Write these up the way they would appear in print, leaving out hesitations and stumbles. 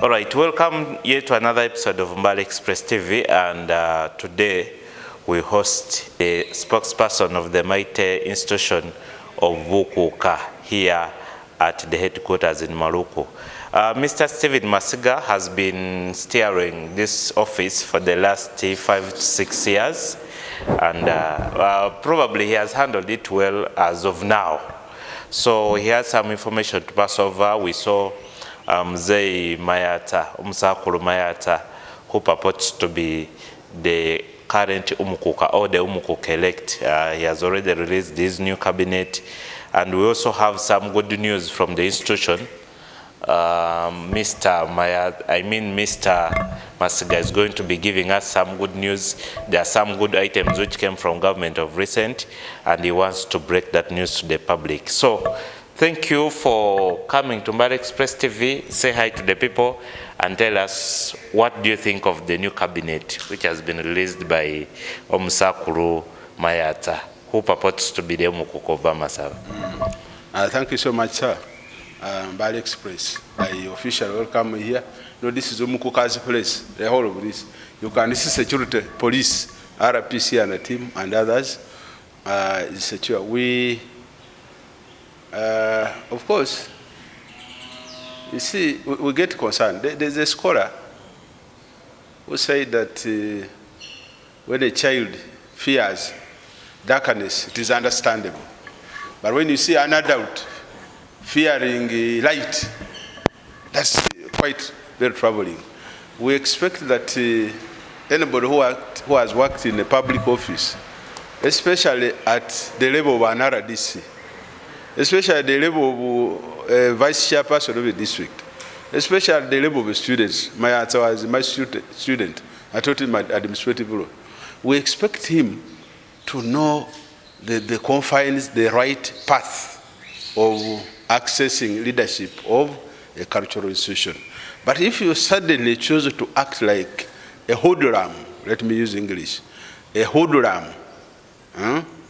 All right, welcome yet to another episode of Mbale Express TV, and today we host the spokesperson of the mighty institution of Umukuku here at the headquarters in Maluku. Mr. Stephen Masiga has been steering this office for the last 5 to 6 years, and probably he has handled it well as of now. So he has some information to pass over. We saw Mayatsa, Mayatsa, who purports to be the current Umukuku or the Umukuku elect. He has already released his new cabinet, and we also have some good news from the institution. Mr. Masiga is going to be giving us some good news. There are some good items which came from government of recent, and he wants to break that news to the public. So thank you for coming to Mbale Express TV. Say hi to the people and tell us, what do you think of the new cabinet which has been released by Umukuku Mayatsa, who purports to be the Umukuku of Masava? Thank you so much, sir. Mbale Express, I officially welcome you here. No, this is Umukuku's place, the whole of this. You can see security, police, RPC and a team and others. Secure. We, of course, you see, we get concerned. There's a scholar who said that when a child fears darkness, it is understandable. But when you see an adult fearing light, that's quite very troubling. We expect that anybody who has worked in a public office, especially at the level of an RDC, especially at the level of vice chairperson of a district, especially at the level of students. Mayatsa was my student. I taught him at administrative law. We expect him to know the confines, the right path of accessing leadership of a cultural institution. But if you suddenly choose to act like a hoodlum, let me use English, a hoodlum,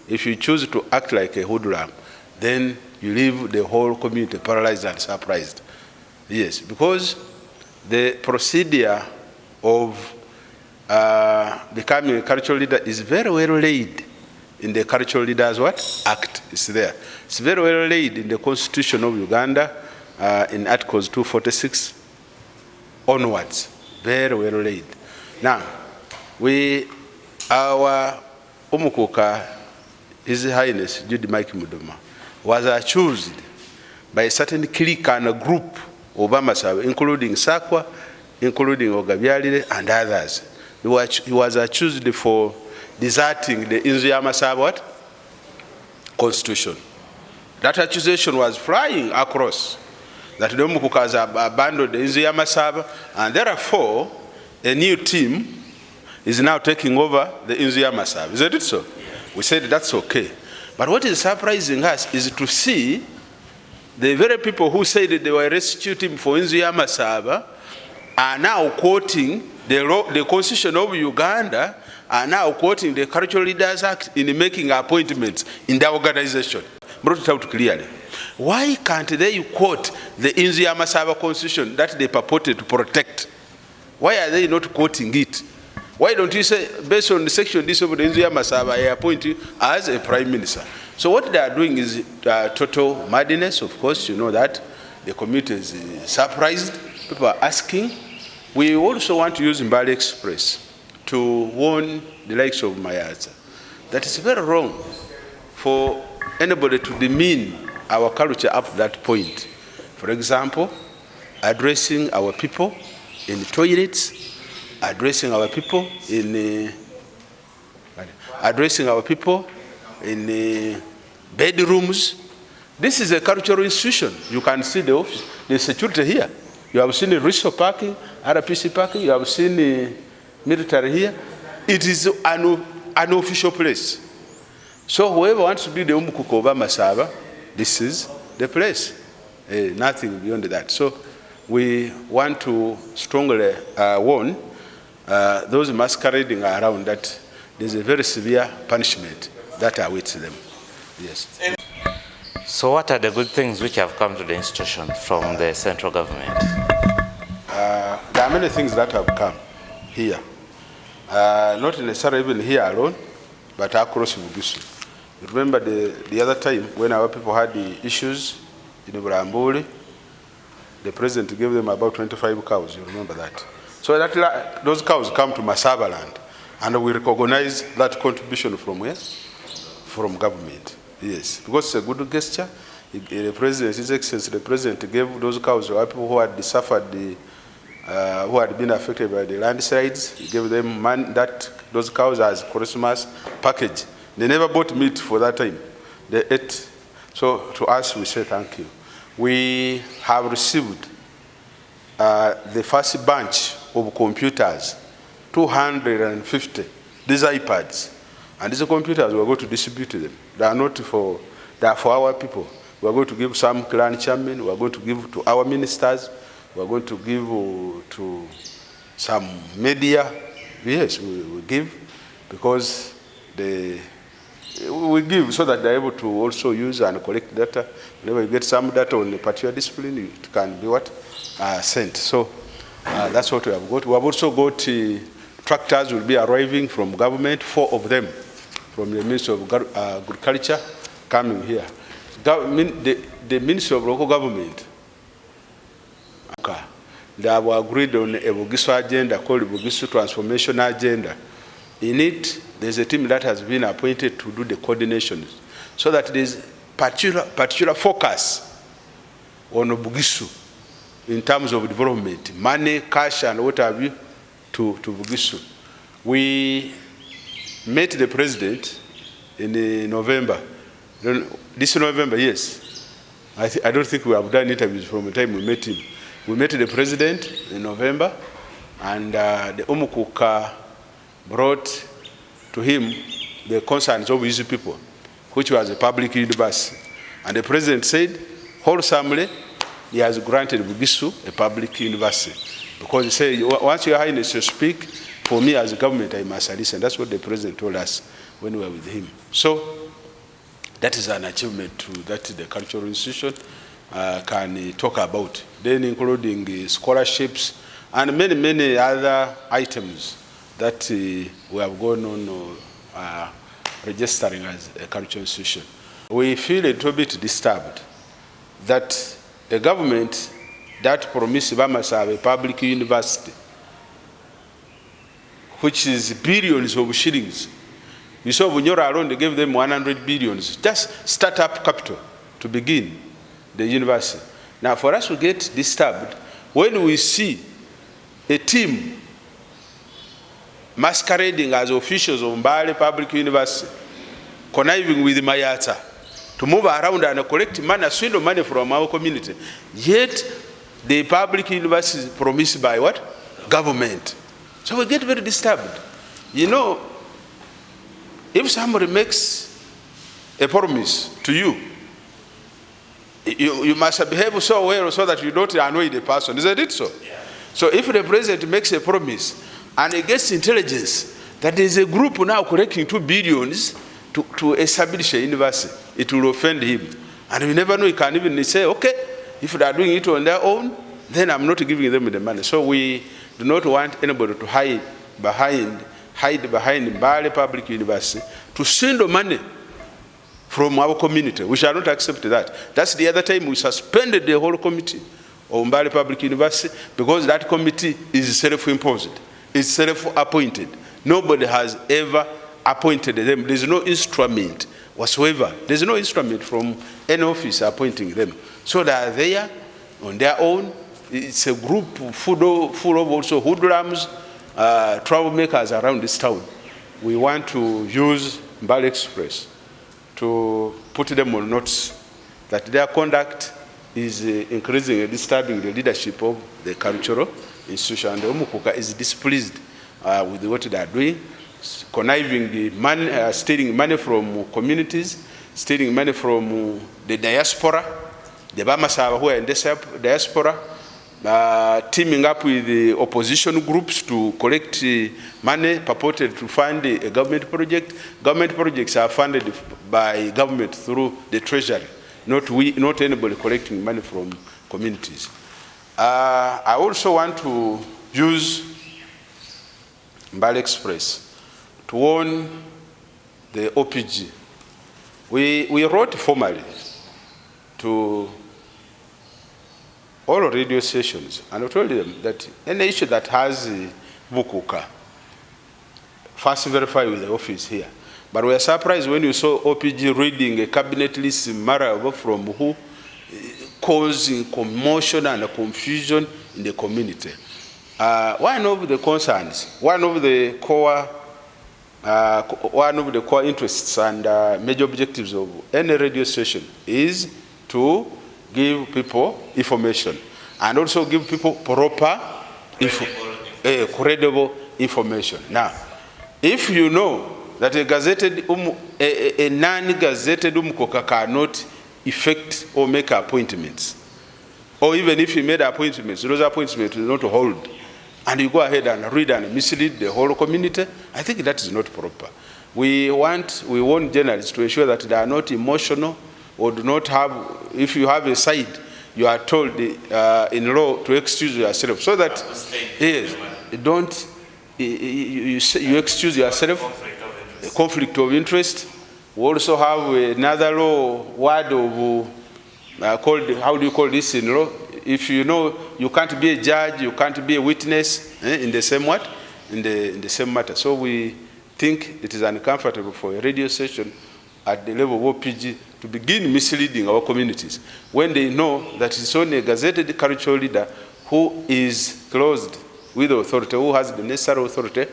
if you choose to act like a hoodlum, then you leave the whole community paralyzed and surprised. Yes, because the procedure of becoming a cultural leader is very well laid in the Cultural Leaders Act. It's there. It's very well laid in the Constitution of Uganda, in Articles 246 onwards. Very well laid. Now, our Umukuku, His Highness Jude Mike Mudoma, was chosen by a certain clique and a group of Masava, including Sakwa, including Ogabyalire and others. He was chosen for deserting the Masava constitution. That accusation was flying across, that the Umukuku has abandoned the Masava, and therefore a new team is now taking over the Masava. Is it so? We said that's okay. But what is surprising us is to see the very people who said that they were restituting for Masava are now quoting the Constitution of Uganda, are now quoting the Cultural Leaders Act in making appointments in the organization. Brought it out clearly. Why can't they quote the Masava Constitution that they purported to protect? Why are they not quoting it? Why don't you say, based on the section this of the Masava, I appoint you as a prime minister? So what they are doing is total madness. Of course, you know that. The community is surprised. People are asking. We also want to use Mbale Express to warn the likes of Mayatsa that it's very wrong for anybody to demean our culture up to that point. For example, addressing our people in the toilets, addressing our people in bedrooms. This is a cultural institution. You can see the office, the security here. You have seen the resource parking, RPC parking. You have seen the military here. It is an official place. So whoever wants to be the Umukuku of Masava, this is the place. Nothing beyond that. So we want to strongly warn those masquerading around that there's a very severe punishment that awaits them. Yes. So what are the good things which have come to the institution from the central government? are many things that have come here. Not necessarily even here alone, but across Bugisu. Remember the other time when our people had the issues in Burambuli, the president gave them about 25 cows, you remember that. So that those cows come to Masaba land, and we recognize that contribution from where? From government, yes. Because it's a good gesture. The president, His Excellency, the president gave those cows to people who had suffered, who had been affected by the landslides. He gave them those cows as Christmas package. They never bought meat for that time. They ate. So to us, we say thank you. We have received the first bunch of computers, 250, these iPads. And these computers, we are going to distribute them. They are not for, they are for our people. We are going to give some clan chairmen, we are going to give to our ministers, we are going to give to some media. Yes, we give, because we give so that they are able to also use and collect data. Whenever you get some data on a particular discipline, it can be what? Sent. So that's what we have got. We have also got tractors will be arriving from government, 4 of them from the Ministry of Agriculture coming here. The Ministry of Local Government, they have agreed on a Bugisu agenda called Bugisu Transformation Agenda. In it, there's a team that has been appointed to do the coordination, so that there's particular focus on Bugisu in terms of development, money, cash, and what have you to Bugisu. We met the president in November. This November, yes. I don't think we have done interviews from the time we met him. We met the president in November, and the Umukuku brought to him the concerns of his people, which was a public university. And the president said, wholesomely, he has granted Bugisu a public university. Because he said, once Your Highness you speak, for me as a government, I must listen. That's what the president told us when we were with him. So that is an achievement that the cultural institution can talk about. Then including scholarships and many other items that we have gone on registering as a cultural institution. We feel a little bit disturbed that a government that promised Bamasa a public university, which is billions of shillings. You saw Bunyora alone, they gave them 100 billions, just startup capital to begin the university. Now for us to get disturbed when we see a team masquerading as officials of Mbale Public University, conniving with Mayatsa, to move around and collect money, swindle money from our community. Yet the public university is promised by what? Government. So we get very disturbed. You know, if somebody makes a promise to you, you must behave so well so that you don't annoy the person. Isn't it so? Yeah. So if the president makes a promise and he gets intelligence that there is a group now collecting 2 billion to establish a university, it will offend him. And you never know, he can even say, okay, if they are doing it on their own, then I'm not giving them the money. So we do not want anybody to hide behind Mbale Public University to swindle money from our community. We shall not accept that. That's the other time we suspended the whole committee of Mbale Public University, because that committee is self-imposed. It's self-appointed. Nobody has ever appointed them. There's no instrument whatsoever. There's no instrument from any office appointing them. So they are there on their own. It's a group full of also hoodlums, troublemakers around this town. We want to use Mbale Express to put them on notice that their conduct is increasing and disturbing the leadership of the cultural institution. And the Umukuku is displeased with what they are doing, conniving the money, stealing money from communities, stealing money from the diaspora, the Bamasaba who are in the diaspora, teaming up with the opposition groups to collect money purported to fund a government project. Government projects are funded by government through the treasury, not anybody collecting money from communities. I also want to use Mbale Express to warn the OPG. We wrote formally to all radio stations and we told them that any issue that has Umukuku, first verify with the office here. But we are surprised when you saw OPG reading a cabinet list from who, causing commotion and confusion in the community. One of the concerns, one of the core interests and major objectives of any radio station is to give people information and also give people proper, credible information. Now, if you know that a non-gazetted Umukuku cannot effect or make appointments, or even if you made appointments, those appointments will not hold, and you go ahead and read and mislead the whole community, I think that is not proper. We want journalists to ensure that they are not emotional or do not have, if you have a side, you are told in law to excuse yourself, so that yes, don't you excuse yourself. Conflict of interest. We also have another law word of called, how do you call this in law? If you know you can't be a judge, you can't be a witness in the same what? In the same matter. So we think it is uncomfortable for a radio station at the level of OPG to begin misleading our communities when they know that it's only a gazetted cultural leader who is closed with the authority, who has the necessary authority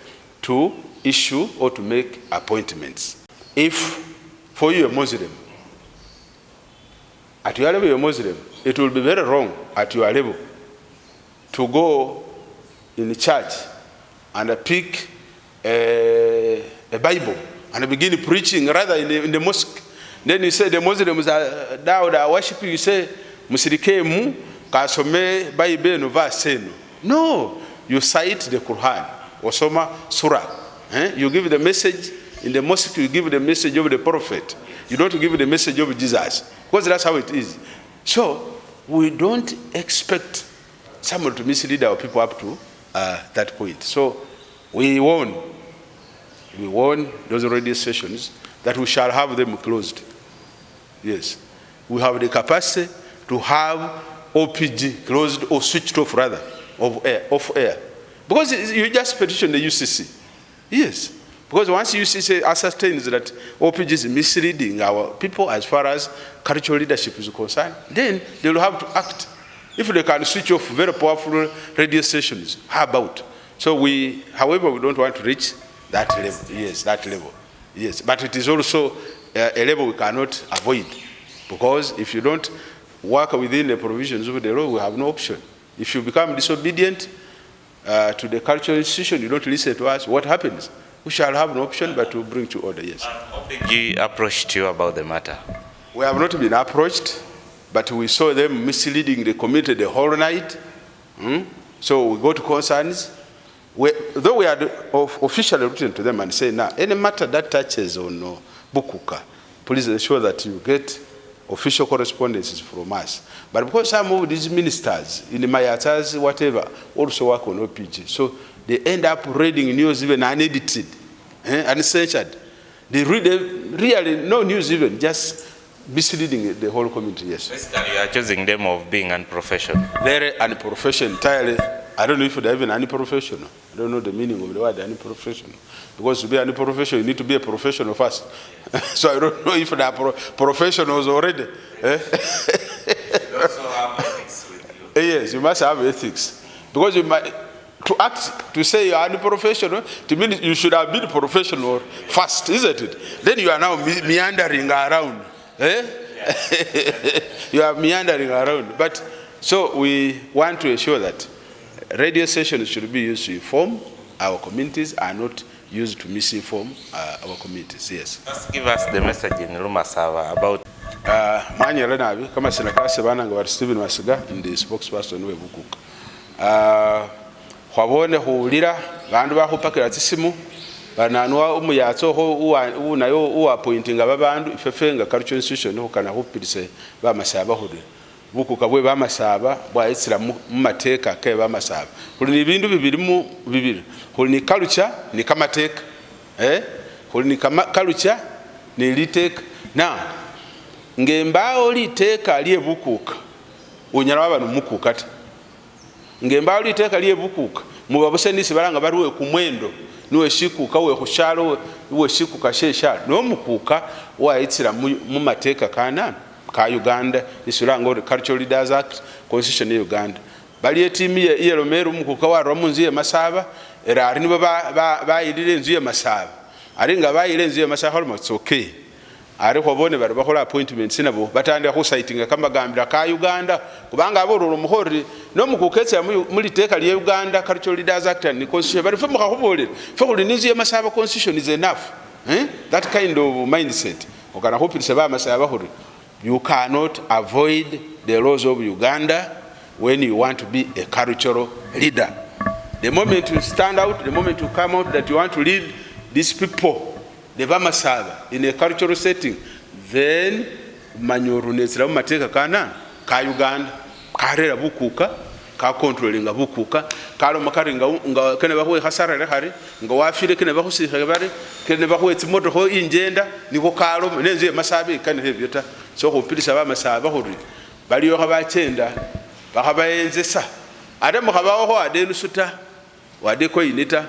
to issue or to make appointments. If for you a Muslim, at your level you're a Muslim, it will be very wrong at your level to go in the church and pick a Bible and begin preaching rather in the mosque. Then you say the Muslims are worshiping, you say, Musirikemu, Kasome, Bible, no verse. No, you cite the Quran, or Soma Surah. You give the message in the mosque, you give the message of the prophet. You don't give the message of Jesus, because that's how it is. So we don't expect someone to mislead our people up to that point. So we warn those radio stations that we shall have them closed. Yes, we have the capacity to have OPG closed or switched off, rather, off air. Because you just petition the UCC. Yes, because once UCC ascertains that OPG is misleading our people as far as cultural leadership is concerned, then they will have to act. If they can switch off very powerful radio stations, how about? So however, we don't want to reach that level. Yes, that level. Yes, but it is also a level we cannot avoid, because if you don't work within the provisions of the law, we have no option. If you become disobedient to the cultural institution, you don't listen to us, what happens? We shall have no option but to bring to order, yes. OPG approached you about the matter? We have not been approached, but we saw them misleading the community the whole night. So we go to concerns. Though we had officially written to them and say, now, any matter that touches on Umukuku, please ensure that you get official correspondences from us. But because some of these ministers in the Mayatsa, whatever, also work on OPG, so they end up reading news even unedited, uncensored. They read really no news even, just misleading the whole community, yes. Basically, you are accusing them of being unprofessional. Very unprofessional, entirely. I don't know if they're even unprofessional. I don't know the meaning of the word unprofessional. Because to be unprofessional, you need to be a professional first. So I don't know if they are professionals already. You also have ethics with you. Yes, you must have ethics. Because you might, to say you are unprofessional, to mean you should have been professional first, isn't it? Then you are now meandering around. You are meandering around. But so we want to ensure that radio stations should be used to inform our communities and not used to misinform our communities, yes. Just give us the message in Rumasava about Manyala nabi kama senakase bananga wa Stephen Masiga in the spokesperson we Umukuku. Kwabone huulira bandu bakupakira tsisimu bananwa Mayatsa ho nayo appointing ababandu ifefenga cultural institution ho kana hupilise ba masaba hude bukuka bwe bamasaba bwayitsira mu mateeka ke bamasaba kuli ni bindu bibiri kuli ni culture ni kamateeka kuli ni culture ni liteeka na ngembao liteeka lyebukuka unyala wabano mukuka ta ngembao liteeka lyebukuka mubabusenisi balanga baliwe ku mwendo niwe shikuka we khushalo we shikuka sheshalo no mukuka wayitsira mu mateeka kana ka Uganda isulanga ori Cultural Leaders Act Constitution ya Uganda bali etimi ye Romero mukuka wa Romunzi ye Masaba era ari nibo bayirire enzu ye Masaba ari nga bayire enzu ye Masaba almost okay ari khobone bari bakhola appointments nabo batandika ku sitinga kama gambira ka Uganda kubanga abororo muhori no mukuketsa muri teka lye Uganda Cultural Leaders Act ni constitution bari fe mukakhubolera fe kuli nizi ye Masaba constitution is enough that kind of mindset okana khupilisa ba Masaba hori you cannot avoid the laws of Uganda when you want to be a cultural leader. The moment you stand out, the moment you come out that you want to lead these people, the Bamasaba, in a cultural setting, then manyorunezira mateka kana ka Uganda karera bukuka ka controllinga bukuka kalo makaringa nga kene bahwe hasara rehari nga wafire kene bahusika bari kene bahwe timoto ho injenda niko kalo nenze Masabi kane hebyota so khupilisa Bamasaba hori bali yo kabachenda bakabayenzesa ate mukabaho ho adenusuta wade ko inita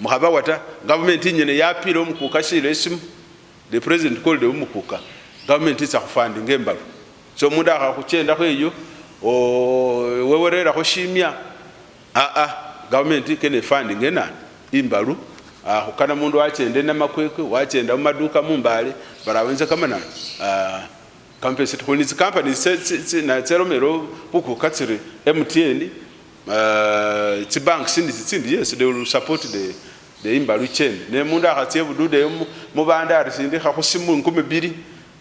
mukabawata government nyene yapira omukuka shiresimu the president called Umukuku government is funding ngembalo so munda akakuchenda kweyo wewerera khoshimya government kene funding enani imbalu ukana mundu wachende na makwekwe wachenda mu maduka mumbale barawenza kama nani compensate when its companies na Romero bukuka tsiri MTN it's banks sindi yes they will support the imbalu chain ne mundu akatse budude mu bandari sindi khakusimu 12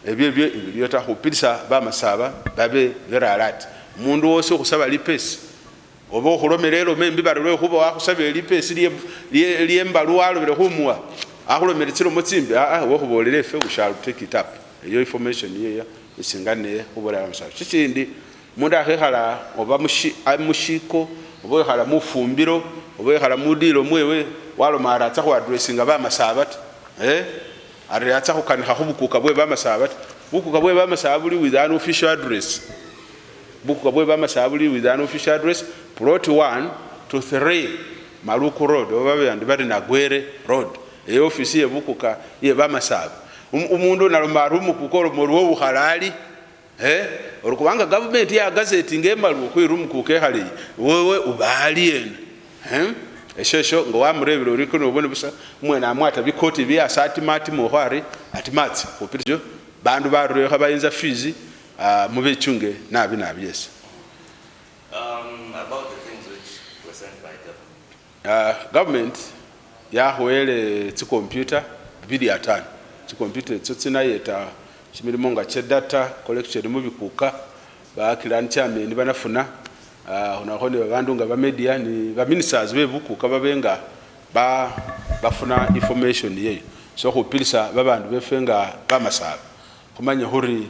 ebyo yota khupilisa Bamasaba babe very alert mundu wose kusaba lipesi obo khulomelero membi barwe khuba wakhusabye lipesi liye mbalu walobere khumwa akhulomere tsiro mutsimbi wo khubolere fe we shall take it up iyo information yeya isingane khubola Bamasaba chindi mundu akhekhala oba mushiko obo ekhala mufumbiro obo ekhala mudilo mwewe walomara atsa khu addressinga Bamasaba ari atsa khukanikha khubukuka bwe Bamasaba bukuka bwe Bamasaba buli with an official address bukuka bwe Bamasaba buli with an official address plot 1 to 3 Maluku Road oba bandi bari na Gwere Road e office ye bukuka ye Bamasaba umundu nalomara umukukoro morwo bukhalali orukubanga government ya gazette ngemalu kwirumukuka ekhali wewe ubali yena eshesho ngo wamurebero riko nobone busa mwena amwata bikoti bya satimati mohwari atimatsi kupirjo bandu barure khabayinza fizi mube chunge nabi yes about the things which were sent by government ya hoele tsi computer bili atano tsi computer tsotsina yeta chimirimo nga che data collection mu bikuka bakilani chameni banafuna unakhone babandu nga ba media ni ba ministers bebukuka babenga bafuna information yeyo so khupilisa babandu befenga Bamasaba khumanya huri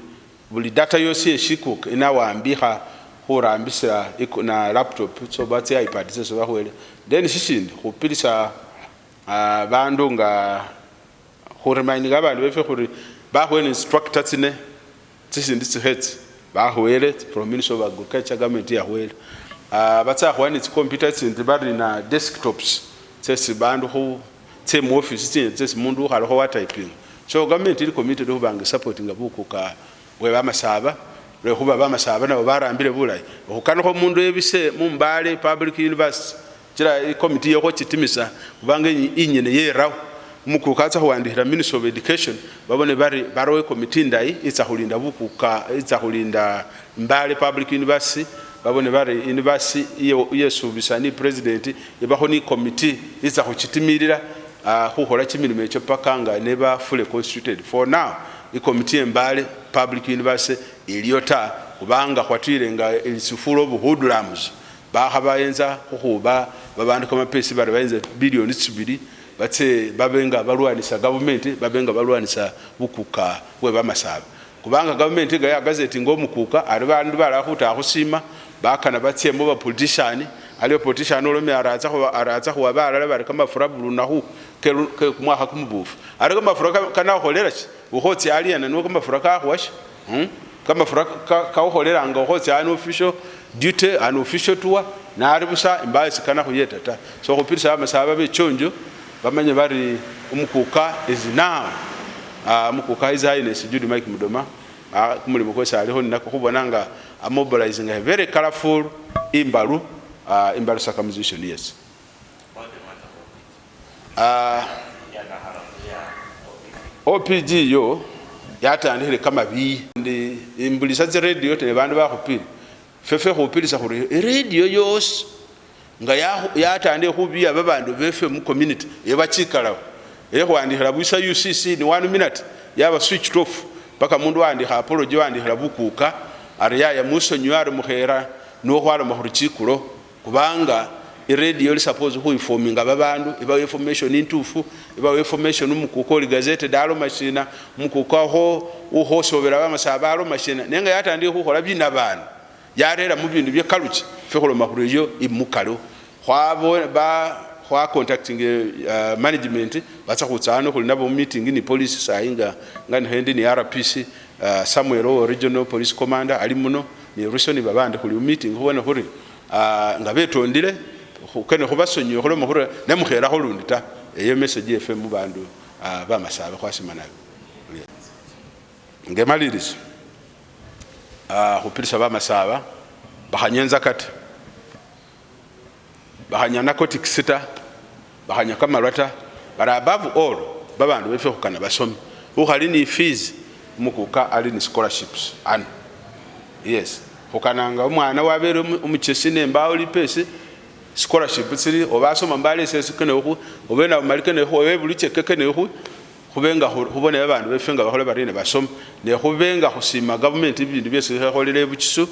buli data yose yeshikuka inawambikha khurambisa na laptop so batsi iPad so bakhwele then shishindi khupilisa bandu nga khuremindinga abandu befe khuri bakhwele instructor tsine tsishindi tsihetsi bahwele from Ministry of Agriculture government yahwele batsa khwana its computers ndi bari na desktops tsesi bandu khu tsemu office tsesi mundu khalokho wa typing so government ili committed to banga supporting bukuka bwe Bamasaba le khuba Bamasaba nabo barambire bulayi okukana mundu ebise mumbale public university kira committee yoko chitimisa kubanga inyene yerawo umukuka atsa huandihira Ministry of Education babone bari barowe committee ndai itsa khulinda bukuka itsa khulinda mbale public university babone bari university yesubisa ni president yabaho ni committee itsa khuchitimirira khukhola chimilimo echo pakanga neba fully constituted for now I committee mbale public university iliyota kubanga kwatirenga ilisufulo buhudulams bakhabayenza khuba babandu kama pesi bari bayenza billion 2 batse babenga balwanisa government babenga balwanisa bukuka bwe Bamasaba kubanga government ga gazeti ngomukuka ali bandu balakuta akusima bakana batyemo ba politician aliyo politician olome araza kuwa balala bali kama furabulu nahu ke kumwaka kumubufu ali kama furaka kana kholera chi ukhotsi aliyana no kama furaka kwashi kama furaka ka ukholera nga ukhotsi an official duty an official tour na ali busa imbaisi kana kuyeta ta so khupirisa amasaba bechonjo bamanye bari umukuka is now Umukuku His Highness Judy Mike Mudoma kumulimo kwesa aliho ninako kubona nga mobilizing a very colorful imbalu circumcision. Yes. OPG yo yatandikire kama bi ndi imbulisa ze radio tene bandu bakupira fefe khupirisa khuri radio yos nga yatandikire khubi ababandu befe mu community yebachikalawo khwandikira busa UCC ni 1 minute yaba switched off paka mundu wandikha apology wandikira bukuka ari yaya musonyu ari mukhera no khwala mahurichikulo kubanga iradio li suppose who informing ababandu iba information intufu iba information umukuko li gazette dalo machina umukuko ho uhosobera bamasabalo machina nenga yatandikira khukhola bina bana yarera mu bindu bye kaluchi fekholo mahuriyo imukalo khwabo ba kwa contacting management batsa kutsana kuli nabo meeting ni police sainga ngani hendi ni RPC Samuel regional police commander ali muno ni rusoni babande kuli meeting kubona kuri nga betondile kene kubasonyo kholo mukhura nemukhera kholundi ta eyo message FM bandu bamasaba kwasimana ngemalirizo khupirisa bamasaba bahanyenza kati bahanya narcotic sita bahanya kamalwata but above all babandu befe khukana basomi ukhali ni fees umukuka ali ni scholarships and yes khukananga umwana wabere umuchesi nembawo lipesi scholarship tsiri obasoma mbale sese kene khu obena malikene khu webuliche kekene khu khubenga khubone babandu befe nga bakhola barine basoma ne khubenga khusima government ibindu byese kholele buchisu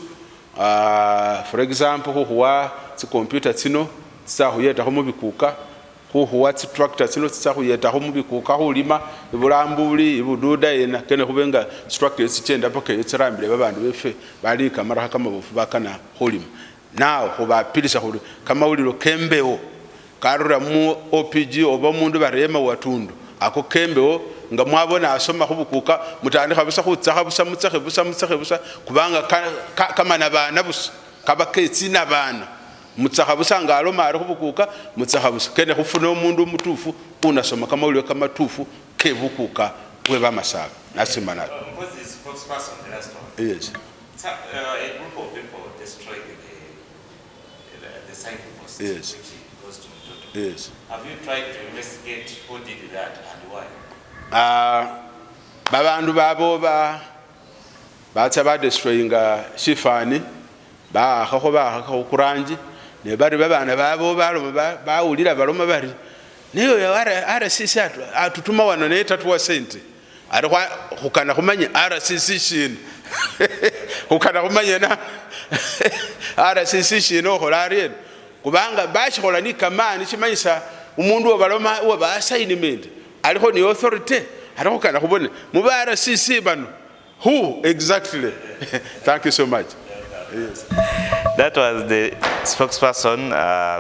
for example khuwa tsi computer tsino tsahuyeta ho mubikuka khuwa tsi tractor tsino tsahuyeta ho mubikuka khulima ibulambuli ibududa yena kene khubenga structure tsichenda paka itsirambile babandu befe bali kamara kamabufu bakana khulima now khuba pilisa khuli kama ulilo kembeo karura mu OPG oba mundu barema watundu ako kembeo nga mwabona asoma khubukuka mutandika busa khutsa busa mutsakhe busa kubanga kama nabana busa kabaketsi nabana mutsakha busa ngalo mari khubukuka mutsakha busa kene khufuna umundu mutufu unasoma kama ulio kama tufu kebukuka we bamasaba nasimana. Was this spokesperson the last one? Yes. A group of people destroyed the signpost. Yes. Which goes to Mudoma. Yes. Have you tried to investigate who did that and why? Babandu babo batsa ba destroyinga shifani khakho kuranji ne bari babana babo bawulira baloma bari niyo ya RCC atutuma wano ne tatuwa sente ari khukana khumanya RCC shin khukana khumanya na RCC shin okholari kubanga bashikhola ni kamani chimanyisa umundu obaloma oba assignment alikho ni authority alikho kana khubone mu RCC bano who exactly. Thank you so much. Yes. That was the spokesperson,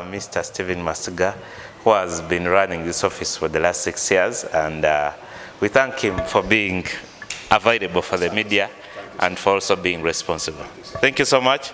Mr. Stephen Masiga, who has been running this office for the last 6 years, and we thank him for being available for the media and for also being responsible. Thank you so much.